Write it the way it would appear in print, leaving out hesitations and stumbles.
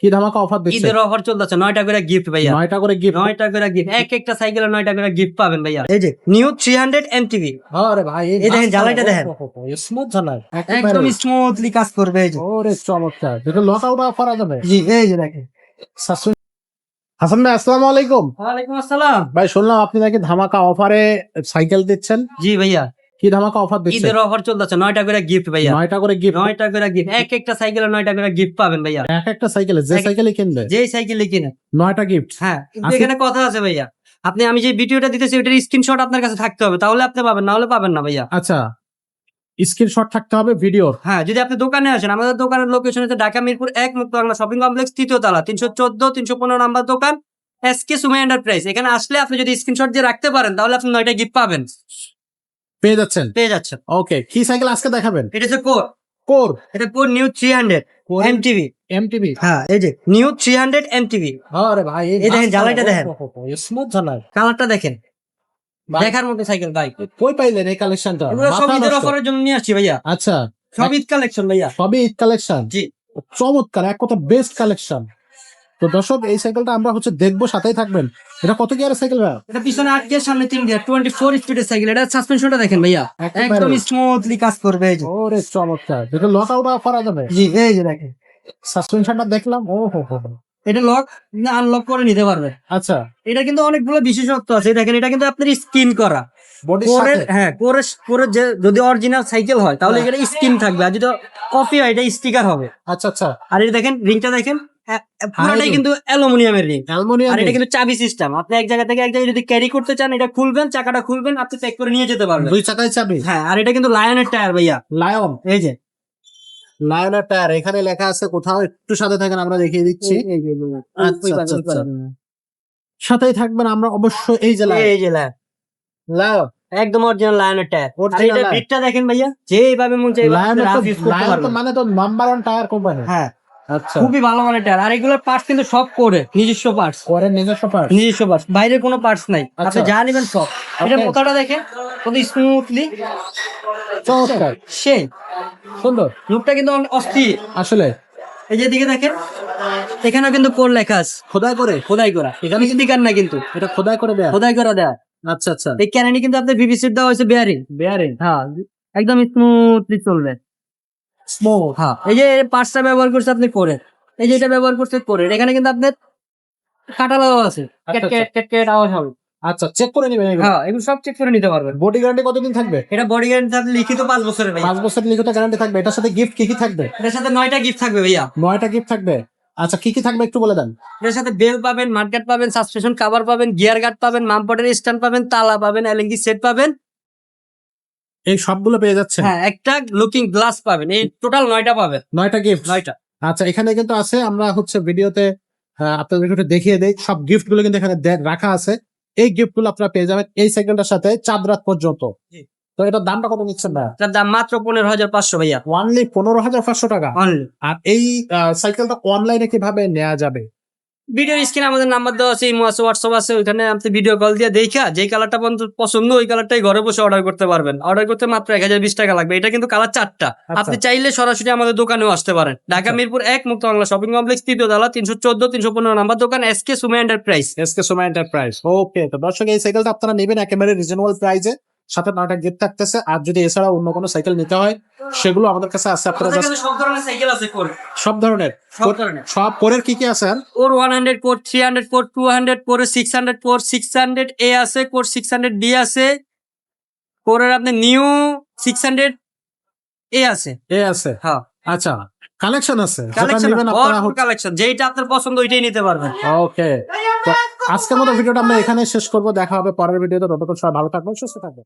কি ধামাকা অফার দিচ্ছে? ঈদের অফার চলতেছে 9টা করে গিফট ভাইয়া। 9টা করে গিফট। 9টা করে গিফট, এক একটা সাইকেলে 9টা করে গিফট পাবেন ভাইয়া। এই যে নিউ 300 এমটিভি, আরে ভাই এই দেখেন জ্বালাইটা দেখেন, স্মুথ ঝালাই একদম স্মুথলি কাজ করবে। এই যে ওরে চমৎকার, যেটা লক আউট অফার যাবে। জি এই যে দেখেন। হাসান ভাই আসসালামু আলাইকুম। ওয়ালাইকুম আসসালাম। ভাই শুনলাম আপনি নাকি ধামাকা অফারে সাইকেল দিচ্ছেন। জি ভাইয়া, কি ধামাকা অফার দিচ্ছেন? ঈদের অফার চলতেছে 9টা করে গিফট ভাইয়া। 9টা করে গিফট। 9টা করে গিফট, এক একটা সাইকেলে 9টা করে গিফট পাবেন ভাইয়া। এক একটা সাইকেলে যে সাইকেলে কিনবে যেই সাইকেলে কিনে 9টা গিফট। হ্যাঁ, কিন্তু এখানে কথা আছে ভাইয়া, আপনি আমি যে ভিডিওটা দিতেছি ওটার স্ক্রিনশট আপনার কাছে থাকতে হবে, তাহলে আপনি পাবেন, না হলে পাবেন না ভাইয়া। আচ্ছা, স্ক্রিনশট থাকতে হবে ভিডিওর। হ্যাঁ, যদি আপনি দোকানে আসেন, আমাদের দোকানের লোকেশন হচ্ছে ঢাকা মিরপুর 1 মুক্ত বাংলা শপিং কমপ্লেক্স, 3য় তলা, 314-315 নাম্বার দোকান, এসকে সুমা এন্টারপ্রাইজ। এখানে আসলে আপনি যদি স্ক্রিনশট দিয়ে রাখতে পারেন তাহলে আপনি 9টা গিফট পাবেন, পেয়ে যাচ্ছেন। যাচ্ছেন। ওকে, কি সাইকেল আজকে দেখাবেন? এটা হচ্ছে কোর, কোর। এটা কোর নিউ 300 এমটিভি। এমটিভি। হ্যাঁ, এই যে নিউ 300 এমটিভি, আরে ভাই এই দেখেন জ্বালাইটা দেখেন, স্মুথ ঝালাই। কালারটা দেখেন, দেখার মতো সাইকেল ভাই। কই পাইলেন এই কালেকশনটা? এগুলো সব ঈদের অফারের জন্য নিয়ে আসছি ভাইয়া। আচ্ছা, সব ঈদ কালেকশন ভাইয়া। সবই ঈদ কালেকশন। জি, চমৎকার, এক কথা বেস্ট কালেকশন। তো দর্শক, এই সাইকেলটা আমরা দেখবো, সাথেই থাকবেন। এটা কত গিয়ারের সাইকেল ভাই? এটা পিছনে 8 গিয়ার, সামনে 3 গিয়ার, 24 স্পিডের সাইকেল। এটা সাসপেনশনটা দেখেন ভাইয়া, একদম স্মুথলি কাজ করবে। এই যে ওরে চমৎকার, যেটা লক আউট অফার যাবে। জি এই যে দেখেন, সাসপেনশনটা দেখলাম। ও হো হো। এটা লক আনলক করে নিতে পারবে। আচ্ছা, এটা কিন্তু অনেকগুলো বিশেষত্ব আছে। দেখেন, এটা কিন্তু আপনার স্কিন করা বডি কোরের। সাথে। হ্যাঁ, কোরের যে যদি অরিজিনাল সাইকেল হয় তাহলে এটা স্কিন থাকবে, আর যদি কপি হয় এটা স্টিকার হবে। আচ্ছা আচ্ছা, আর এটা দেখেন, রিংটা দেখেন, পুরোটাই ring। কিন্তু অ্যালুমিনিয়ামের রিং। অ্যালুমিনিয়াম। আর এটা কিন্তু চাবি সিস্টেম, আপনি এক জায়গা থেকে এক জায়গায় যদি ক্যারি করতে চান, এটা খুলবেন, চাকাটা খুলবেন, আপনি চেক করে নিয়ে যেতে পারবেন। দুই চাকায় চাবি। হ্যাঁ, আর এটা কিন্তু লায়নের টায়ার ভাইয়া। লায়ন। এই যে লায়নের টায়ার এখানে লেখা আছে কোথাও, একটু সাথে থাকেন, আমরা দেখিয়ে দিচ্ছি। আচ্ছা, আচ্ছা, আচ্ছা। সাথেই থাকবেন আমরা অবশ্যই। এই যে এই যে লায়ন, লায়ন, একদম অরিজিনাল লায়নের টায়ার। আর Original এটা লায়ন। বিটটা দেখেন ভাইয়া, যেভাবে মন চাই লায়নের তো রাফ ইউজ করতে লায়ন তো পারবেন। মানে তো নাম্বার 1 টায়ার কোম্পানি। হ্যাঁ, আচ্ছা, খুবই ভালো মানের টায়ার। আর এগুলোর পার্টস কিন্তু সব করে নিজস্ব পার্টস, করে নিজস্ব পার্ট। নিজস্ব পার্টস, বাইরের কোনো পার্টস নাই। আচ্ছা। আপনি যা নেবেন সব। এটা Okay. মোটাটা দেখেন কত স্মুথলি, চমৎকার, সেই সুন্দর লুকটা কিন্তু অনেক অস্থির। আসলে। এই যে দিকে দেখেন, এখানেও কিন্তু কোর লেখা আছে, খোদাই করে। খোদাই করা। এখানে স্টিকার না কিন্তু, এটা খোদাই করে দেয়া। খোদাই করা দেয়া। আচ্ছা আচ্ছা, এই ক্যানেনি কিন্তু আপনার বিবিসির দেওয়া হয়েছে বেয়ারিং। বেয়ারিং। হ্যাঁ, একদম স্মুথলি চলবে। স্মুথ। হ্যাঁ, এই যে পার্টসটা ব্যবহার করছে আপনি করে, এই যে এটা ব্যবহার করছে করে, এখানে কিন্তু আপনার কাটা লাগাও আছে, আচ্ছা, ক্যাট ক্যাট ক্যাট আওয়াজ হবে। আচ্ছা, চেক করে নেবেন এগুলো। হ্যাঁ, এগুলো সব চেক করে নিতে পারবেন। বডি গ্যারান্টি কতদিন থাকবে? এটা বডি গ্যারান্টি থাকবে লিখিত 5 বছরের ভাইয়া। 5 বছর লিখিত গ্যারান্টি থাকবে। এটার সাথে গিফট কি কি থাকবে? এটার সাথে 9টা গিফট থাকবে ভাইয়া। 9টা গিফট থাকবে। আচ্ছা, কি কি থাকবে একটু বলে দেন। এটার সাথে বেল পাবেন, মাডগার্ড পাবেন, সাসপেনশন কভার পাবেন, গিয়ার গার্ড পাবেন, মামপটের স্ট্যান্ড পাবেন, তালা পাবেন, এলএনজি সেট পাবেন। এই সবগুলো পেয়ে যাচ্ছেন। হ্যাঁ, একটা লুকিং গ্লাস পাবেন। এই টোটাল 9টা পাবেন। 9টা গিফট। 9টা। আচ্ছা, এখানে কিন্তু আছে, আমরা ভিডিওতে আপনাদের একটু দেখিয়ে দেই। সব গিফট গুলো কিন্তু এখানে রাখা আছে। এই গিফট গুলো আপনারা পেয়ে যাবেন এই সাইকেলটার সাথে চাঁদ রাত পর্যন্ত। জি। তো এটার দামটা কত নিচ্ছেন না? এটার দাম মাত্র 15,500 ভাইয়া। অনলি 15,500 টাকা। অনলি। আর এই সাইকেলটা অনলাইনে কিভাবে নেওয়া যাবে? ভিডিও স্ক্রিনে আমাদের নাম্বার দেওয়া আছে, ইমো আছে, হোয়াটসঅ্যাপ আছে, ওইখানে আপনি ভিডিও কল দিয়ে দেখা যেই কালারটা পছন্দ ওই কালারটাই ঘরে বসে অর্ডার করতে পারবেন। অর্ডার করতে মাত্র 1020 টাকা লাগবে। এটা কিন্তু কালার 4টা। আপনি চাইলে সরাসরি আমাদের দোকানেও আসতে পারেন। ঢাকা মিরপুর 1 মুক্ত বাংলা শপিং কমপ্লেক্স, 3য় তলা, 314-315 নাম্বার দোকান, SK Suma enterprise. SK Soma enterprise. Okay, তো দর্শক, এই সাইকেলটা আপনারা নেবেন একেবারে রিজনেবল প্রাইসে, সাথে 9টা গিফট থাকতেছে। আর যদি এছাড়া অন্য কোনো সাইকেল নিতে হয় সেগুলো আমাদের কাছে আছে। আপনারা আমাদের just কাছে সব ধরনের সাইকেল আছে কোর। সব ধরনের সব ধরনের। সব কোরের কি কি আছে? Core 100, core 300, core 200, core 600, core 600 এ আছে, কোর 600 ডি আছে, কোরের আপনি নিউ 600 এ আছে। আছে। হ্যাঁ, আচ্ছা, কালেকশন আছে, যেটা কালেকশন নেবেন আপনারা। কালেকশন, যেইটা আপনার পছন্দ ওইটাই নিতে পারবেন। ওকে, তো আজকের মতো ভিডিওটা আমরা এখানে শেষ করব। দেখা হবে পরের ভিডিওতে। ততক্ষণ সবাই ভালো থাকবেন, সুস্থ থাকবেন।